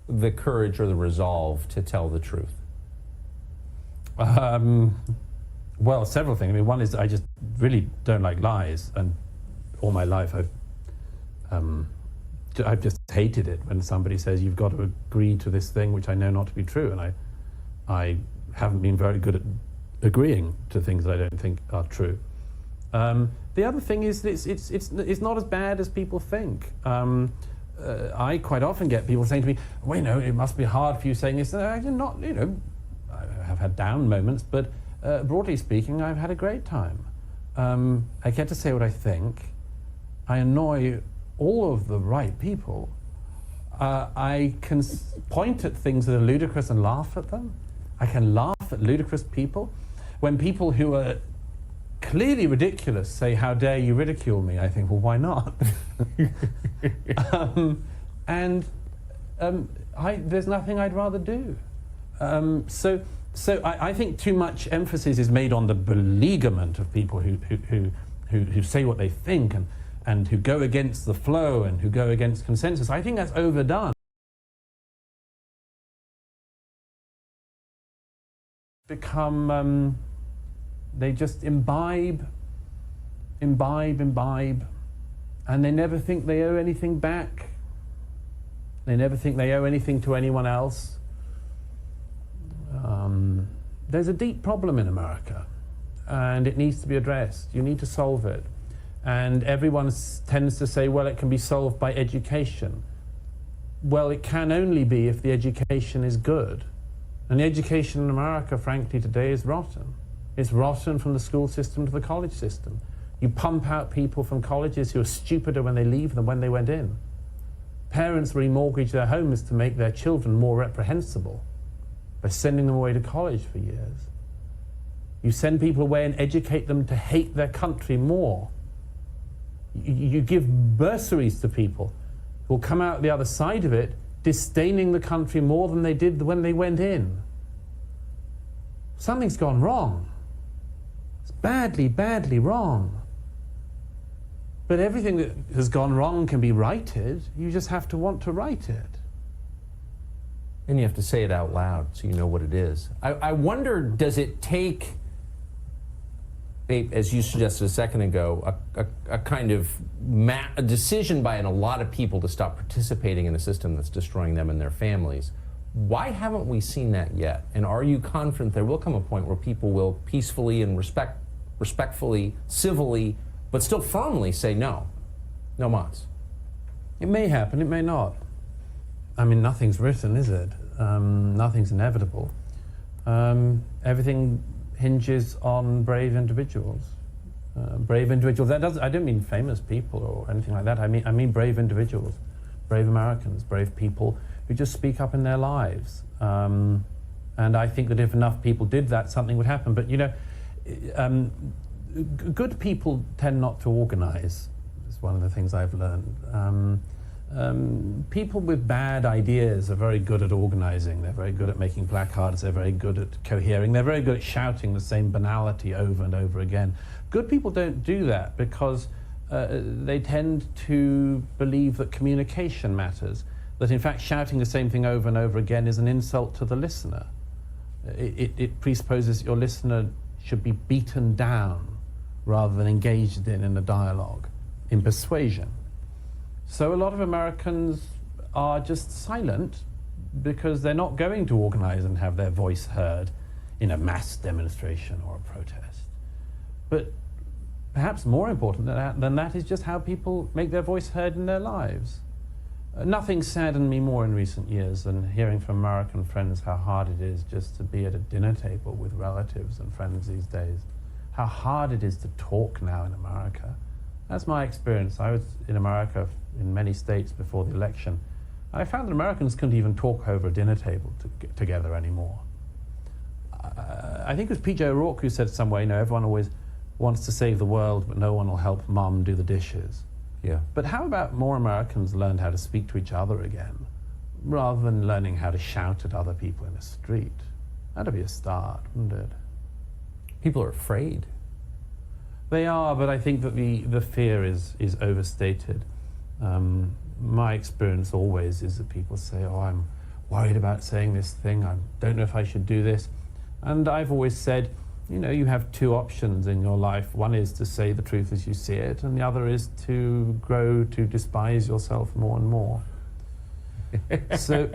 the courage or the resolve to tell the truth? Well, several things. I mean, one is I just really don't like lies, and all my life I've just hated it when somebody says you've got to agree to this thing which I know not to be true, and I haven't been very good at agreeing to things that I don't think are true. The other thing is it's not as bad as people think. I quite often get people saying to me, well, you know, it must be hard for you saying this. Not, you know, I have had down moments, but broadly speaking, I've had a great time. I get to say what I think. I annoy all of the right people. I can point at things that are ludicrous and laugh at them. I can laugh at ludicrous people. When people who are clearly ridiculous say, how dare you ridicule me, I think, well, why not? There's nothing I'd rather do. So I think too much emphasis is made on the beleaguerment of people who say what they think and who go against the flow and who go against consensus. I think that's overdone. Become, they just imbibe, and they never think they owe anything back. They never think they owe anything to anyone else. There's a deep problem in America, and it needs to be addressed. You need to solve it. And everyone tends to say, well, it can be solved by education. Well, it can only be if the education is good. And the education in America, frankly, today is rotten. It's rotten from the school system to the college system. You pump out people from colleges who are stupider when they leave than when they went in. Parents remortgage their homes to make their children more reprehensible by sending them away to college for years. You send people away and educate them to hate their country more. You give bursaries to people who will come out the other side of it disdaining the country more than they did when they went in. Something's gone wrong. It's badly, badly wrong. But everything that has gone wrong can be righted. You just have to want to right it. And you have to say it out loud so you know what it is. I wonder, does it take, as you suggested a second ago, a kind of a decision by a lot of people to stop participating in a system that's destroying them and their families? Why haven't we seen that yet? And are you confident there will come a point where people will peacefully and respectfully, civilly, but still firmly say no, no mas? It may happen, it may not. I mean, nothing's written, is it? Nothing's inevitable. Everything hinges on brave individuals. Brave individuals. I don't mean famous people or anything like that. I mean brave individuals, brave Americans, brave people who just speak up in their lives. And I think that if enough people did that, something would happen. But you know, good people tend not to organize. It's one of the things I've learned. People with bad ideas are very good at organizing. They're very good at making placards. They're very good at cohering. They're very good at shouting the same banality over and over again. Good people don't do that because they tend to believe that communication matters, that in fact shouting the same thing over and over again is an insult to the listener. It presupposes your listener should be beaten down rather than engaged in a dialogue, in persuasion. So a lot of Americans are just silent because they're not going to organize and have their voice heard in a mass demonstration or a protest. But perhaps more important than that is just how people make their voice heard in their lives. Nothing saddened me more in recent years than hearing from American friends how hard it is just to be at a dinner table with relatives and friends these days. How hard it is to talk now in America. That's my experience. I was in America in many states before the election. I found that Americans couldn't even talk over a dinner table together anymore. I think it was P.J. O'Rourke who said somewhere, you know, everyone always wants to save the world, but no one will help mum do the dishes. Yeah. But how about more Americans learned how to speak to each other again, rather than learning how to shout at other people in the street? That'd be a start, wouldn't it? People are afraid. They are, but I think that the fear is overstated. My experience always is that people say, oh, I'm worried about saying this thing. I don't know if I should do this. And I've always said, you know, you have two options in your life. One is to say the truth as you see it, and the other is to grow to despise yourself more and more. So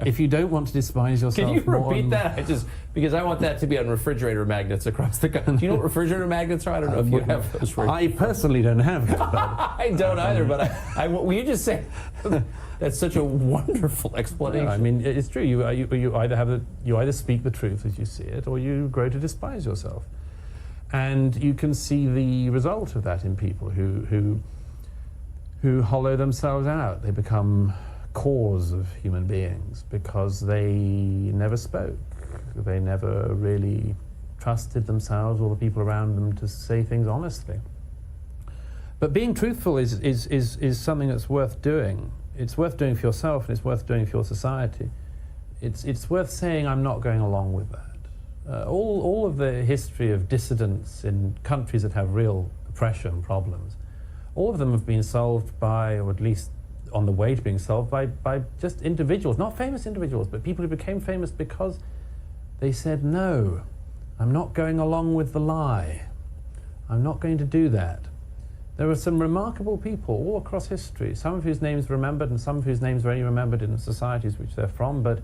if you don't want to despise yourself Can you more repeat that? Because I want that to be on refrigerator magnets across the country. Do you know what refrigerator magnets are? I don't know if you have those. I personally don't have them. I don't either, but will you just say that's such a wonderful explanation. I mean, it's true. You either speak the truth as you see it, or you grow to despise yourself. And you can see the result of that in people who hollow themselves out. They become cores of human beings because they never spoke. They never really trusted themselves or the people around them to say things honestly. But being truthful is something that's worth doing. It's worth doing for yourself, and it's worth doing for your society. It's worth saying, I'm not going along with that. All of the history of dissidents in countries that have real oppression problems, all of them have been solved by, or at least on the way to being solved by just individuals, not famous individuals, but people who became famous because they said, no, I'm not going along with the lie. I'm not going to do that. There are some remarkable people all across history, some of whose names are remembered and some of whose names are only remembered in the societies which they're from, but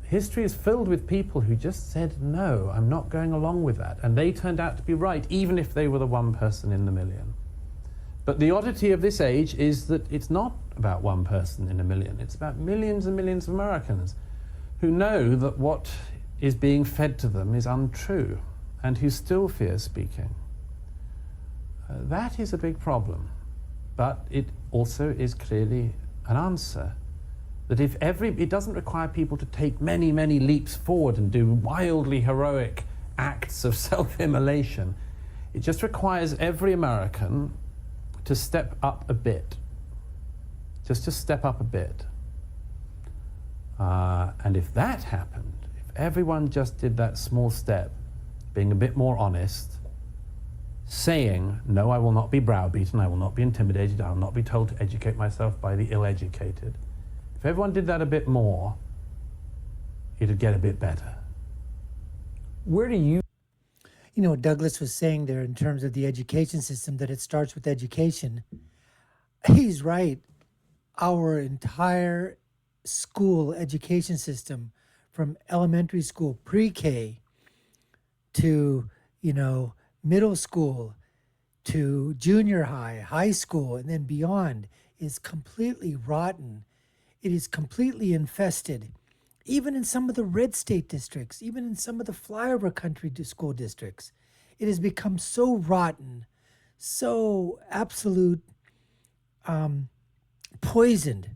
history is filled with people who just said, no, I'm not going along with that. And they turned out to be right, even if they were the one person in the million. But the oddity of this age is that it's not about one person in a million. It's about millions and millions of Americans who know that what is being fed to them is untrue and who still fear speaking. That is a big problem. But it also is clearly an answer. That it doesn't require people to take many, many leaps forward and do wildly heroic acts of self-immolation. It just requires every American to step up a bit, just to step up a bit. And if that happened, if everyone just did that small step, being a bit more honest, saying, no, I will not be browbeaten, I will not be intimidated, I will not be told to educate myself by the ill-educated. If everyone did that a bit more, it'd get a bit better. Where do you... You know, Douglas was saying there in terms of the education system, that it starts with education. He's right. Our entire school education system, from elementary school, pre-K, to, middle school, to junior high, high school, and then beyond, is completely rotten. It is completely infested. Even in some of the red state districts, even in some of the flyover country school districts, it has become so rotten, so absolute poisoned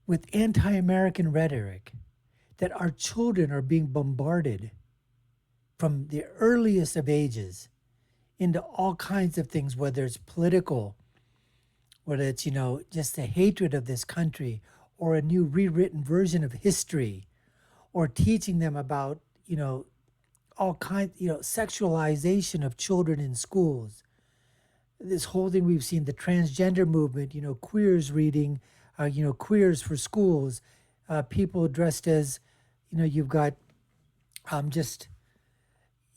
with anti-American rhetoric that our children are being bombarded from the earliest of ages into all kinds of things, whether it's political, whether it's, just the hatred of this country, or a new rewritten version of history, or teaching them about, all kinds, sexualization of children in schools. This whole thing we've seen, the transgender movement, queers reading, queers for schools, people dressed as, you've got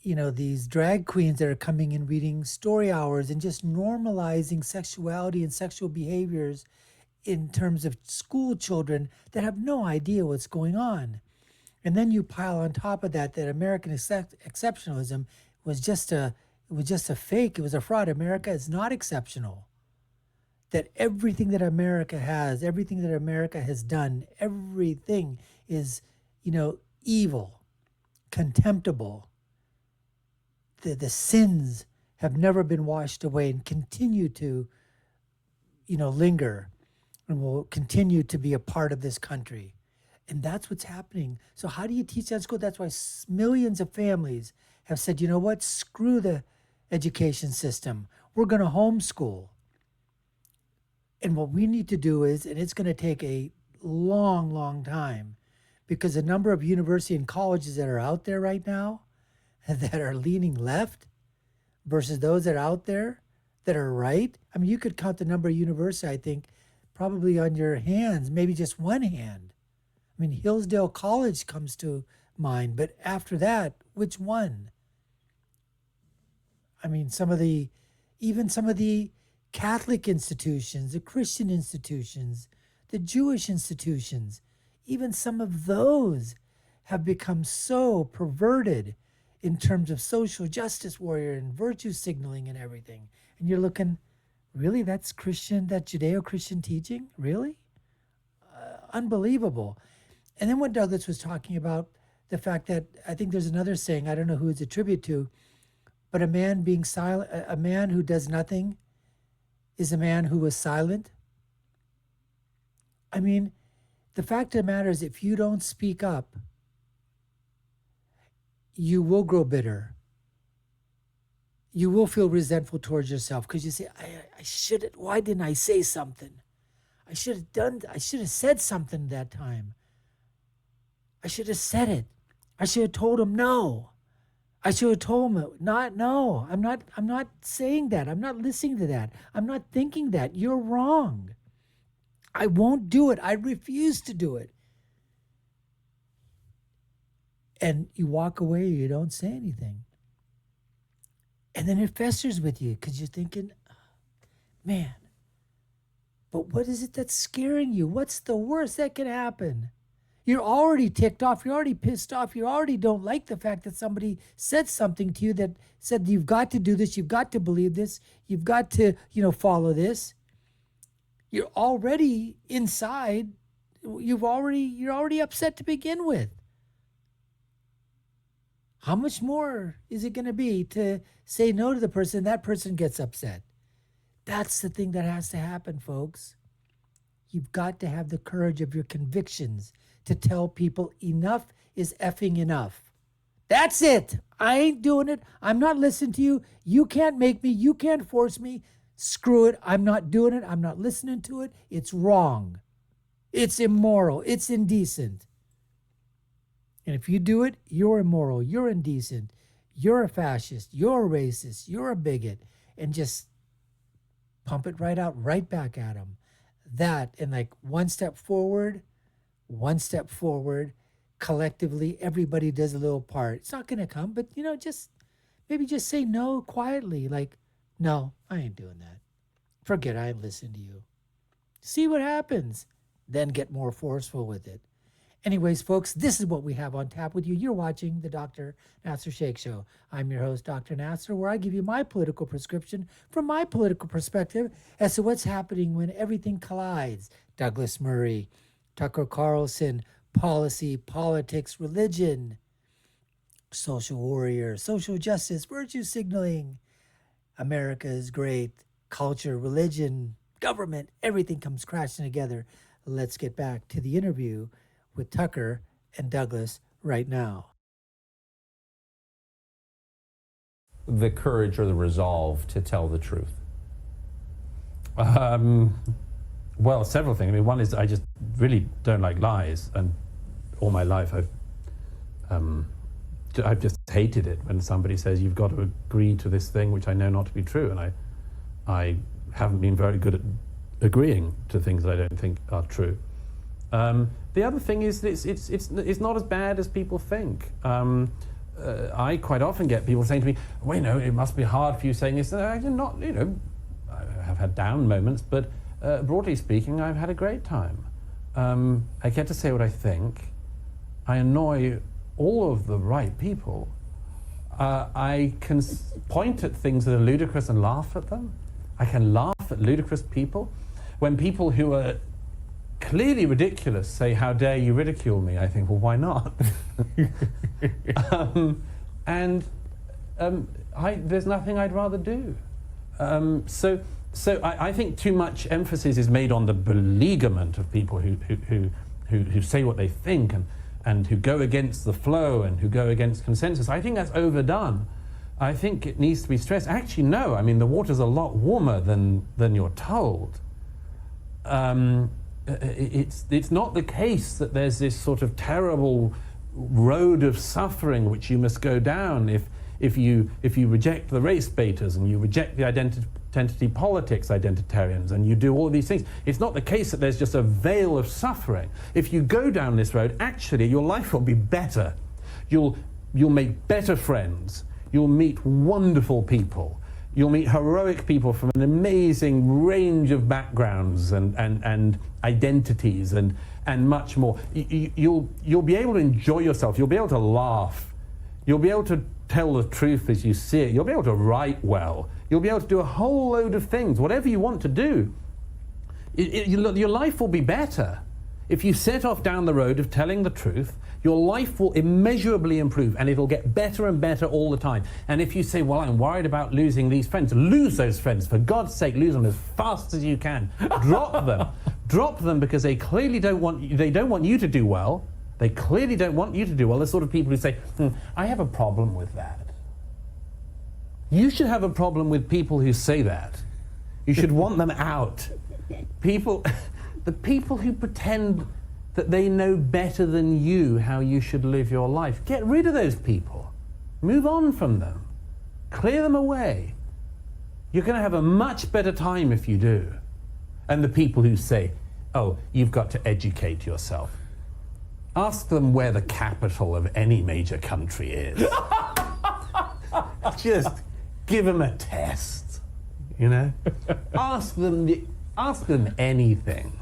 these drag queens that are coming and reading story hours and just normalizing sexuality and sexual behaviors in terms of school children that have no idea what's going on. And then you pile on top of that American exceptionalism was just a fake. It was a fraud. America is not exceptional. That everything that America has, everything that America has done, everything is, evil, contemptible. The sins have never been washed away and continue to, linger, and will continue to be a part of this country. And that's what's happening. So how do you teach that in school? That's why millions of families have said, you know what, screw the education system. We're going to homeschool. And what we need to do is, and it's going to take a long, long time, because the number of universities and colleges that are out there right now that are leaning left versus those that are out there that are right. You could count the number of universities, I think, probably on your hands, maybe just one hand, I mean, Hillsdale College comes to mind, but after that, which one? I mean, even some of the Catholic institutions, the Christian institutions, the Jewish institutions, even some of those have become so perverted in terms of social justice warrior and virtue signaling and everything. And you're looking, really, that's Christian, that Judeo-Christian teaching? Really? Unbelievable. And then when Douglas was talking about the fact that, I think there's another saying, I don't know who it's attributed to, but a man being silent, a man who does nothing is a man who was silent. I mean, the fact of the matter is, if you don't speak up, you will grow bitter. You will feel resentful towards yourself because you say, I should have, why didn't I say something? I should have said something that time. I should have said it. I should have told him no. I should have told him no. I'm not saying that. I'm not listening to that. I'm not thinking that. You're wrong. I won't do it. I refuse to do it. And you walk away, you don't say anything. And then it festers with you because you're thinking, man, but what is it that's scaring you? What's the worst that can happen? You're already ticked off. You're already pissed off. You already don't like the fact that somebody said something to you that said, you've got to do this. You've got to believe this. You've got to, follow this. You're already inside. You're already upset to begin with. How much more is it going to be to say no to the person and that person gets upset? That's the thing that has to happen, folks. You've got to have the courage of your convictions to tell people enough is effing enough. That's it. I ain't doing it. I'm not listening to you. You can't make me. You can't force me. Screw it. I'm not doing it. I'm not listening to it. It's wrong. It's immoral. It's indecent. And if you do it, you're immoral. You're indecent. You're a fascist. You're a racist. You're a bigot. And just pump it right out, right back at them. That, and like one step forward, collectively, everybody does a little part. It's not going to come, but, maybe just say no quietly. Like, no, I ain't doing that. Forget I ain't listening to you. See what happens. Then get more forceful with it. Anyways, folks, this is what we have on tap with you. You're watching the Dr. Nasir Shaikh Show. I'm your host, Dr. Nasir, where I give you my political prescription from my political perspective as to what's happening when everything collides. Douglas Murray, Tucker Carlson, policy, politics, religion, social warrior, social justice, virtue signaling. America is great. Culture, religion, government, everything comes crashing together. Let's get back to the interview with Tucker and Douglas right now. The courage or the resolve to tell the truth? Well, several things. I mean, one is I just really don't like lies, and all my life I've just hated it when somebody says you've got to agree to this thing which I know not to be true, and I haven't been very good at agreeing to things that I don't think are true. The other thing is it's not as bad as people think. I quite often get people saying to me, well, it must be hard for you saying this. I'm not, I have had down moments, but broadly speaking, I've had a great time. I get to say what I think. I annoy all of the right people. I can point at things that are ludicrous and laugh at them. I can laugh at ludicrous people. When people who are clearly ridiculous say, how dare you ridicule me? I think, well, why not? There's nothing I'd rather do. So I think too much emphasis is made on the beleaguerment of people who say what they think and who go against the flow and who go against consensus. I think that's overdone. I think it needs to be stressed. Actually, no. I mean, the water's a lot warmer than you're told. It's not the case that there's this sort of terrible road of suffering which you must go down if you reject the race baiters and you reject the identity politics identitarians and you do all of these things, it's not the case that there's just a veil of suffering. If you go down this road, actually your life will be better. You'll make better friends. You'll meet wonderful people. You'll meet heroic people from an amazing range of backgrounds and identities and much more. You'll be able to enjoy yourself. You'll be able to laugh. You'll be able to tell the truth as you see it. You'll be able to write well. You'll be able to do a whole load of things, whatever you want to do. Your life will be better. If you set off down the road of telling the truth, your life will immeasurably improve, and it'll get better and better all the time. And if you say, well, I'm worried about losing these friends, lose those friends. For God's sake, lose them as fast as you can. Drop them. Drop them, because they clearly don't want you to do well. They clearly don't want you to do well. The sort of people who say, I have a problem with that. You should have a problem with people who say that. You should want them out. The people who pretend that they know better than you how you should live your life. Get rid of those people. Move on from them. Clear them away. You're going to have a much better time if you do. And the people who say, oh, you've got to educate yourself. Ask them where the capital of any major country is. Just give them a test, you know? Ask them anything.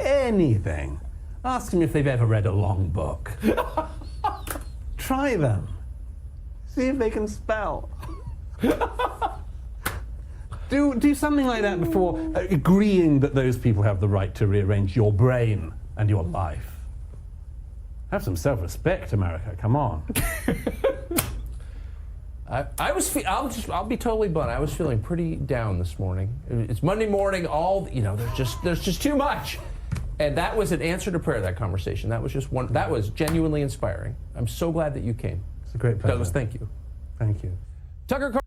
Anything. Ask them if they've ever read a long book. Try them. See if they can spell. Do something like that before agreeing that those people have the right to rearrange your brain and your life. Have some self-respect, America. Come on. I'll be totally blunt. I was feeling pretty down this morning. It's Monday morning. There's just too much. And that was an answer to prayer, that conversation. That was just one. That was genuinely inspiring. I'm so glad that you came. It's a great pleasure. Douglas, thank you. Thank you. Tucker Carlson.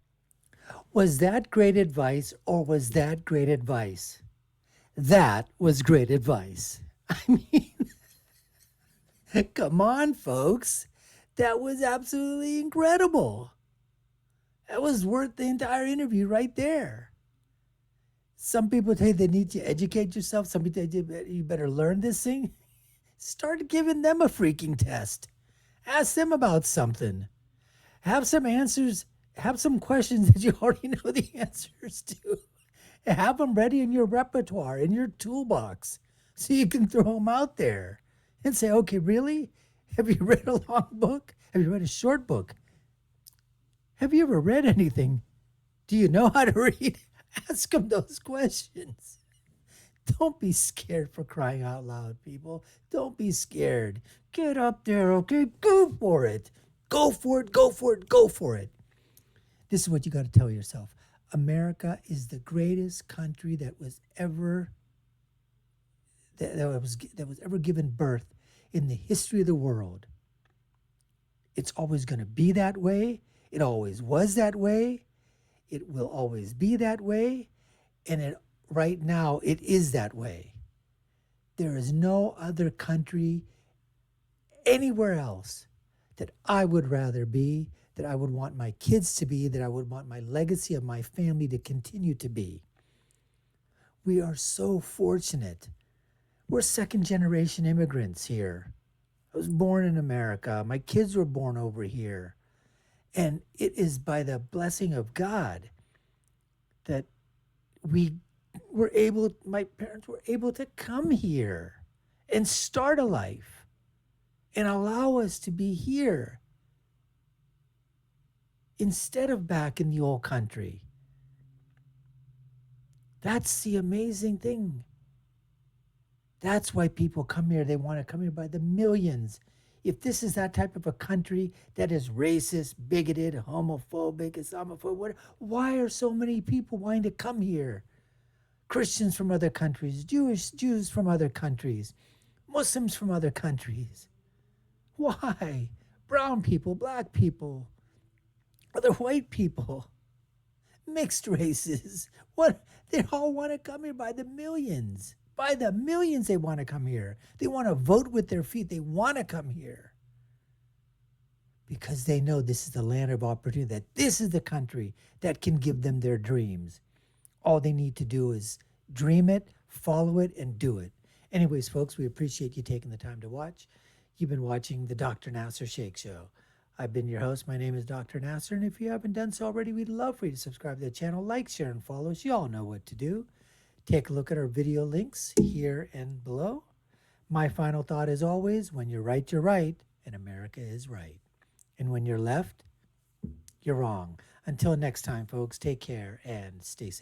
Was that great advice, or was that great advice? That was great advice. I mean, come on, folks. That was absolutely incredible. That was worth the entire interview right there. Some people say they need to educate yourself. Some people say you better learn this thing. Start giving them a freaking test. Ask them about something. Have some answers. Have some questions that you already know the answers to. Have them ready in your repertoire, in your toolbox, so you can throw them out there and say, okay, really? Have you read a long book? Have you read a short book? Have you ever read anything? Do you know how to read? Ask them those questions. Don't be scared, for crying out loud, people. Don't be scared. Get up there, okay? Go for it. Go for it, go for it, go for it. This is what you got to tell yourself. America is the greatest country that was ever given birth in the history of the world. It's always going to be that way. It always was that way. It will always be that way. And right now, it is that way. There is no other country anywhere else that I would rather be, that I would want my kids to be, that I would want my legacy of my family to continue to be. We are so fortunate. We're second-generation immigrants here. I was born in America. My kids were born over here. And it is by the blessing of God that my parents were able to come here and start a life and allow us to be here instead of back in the old country. That's the amazing thing. That's why people come here. They want to come here by the millions. If this is that type of a country that is racist, bigoted, homophobic, Islamophobic, why are so many people wanting to come here? Christians from other countries, Jews from other countries, Muslims from other countries. Why? Brown people, black people, other white people, mixed races. What? They all want to come here by the millions. By the millions they want to come here. They want to vote with their feet. They want to come here. because they know this is the land of opportunity, that this is the country that can give them their dreams. All they need to do is dream it, follow it, and do it. Anyways, folks, we appreciate you taking the time to watch. You've been watching the Dr. Nasir Shaikh Show. I've been your host. My name is Dr. Nasir, and if you haven't done so already, we'd love for you to subscribe to the channel, like, share, and follow us. You all know what to do. Take a look at our video links here and below. My final thought is always, when you're right, and America is right. And when you're left, you're wrong. Until next time, folks, take care and stay safe.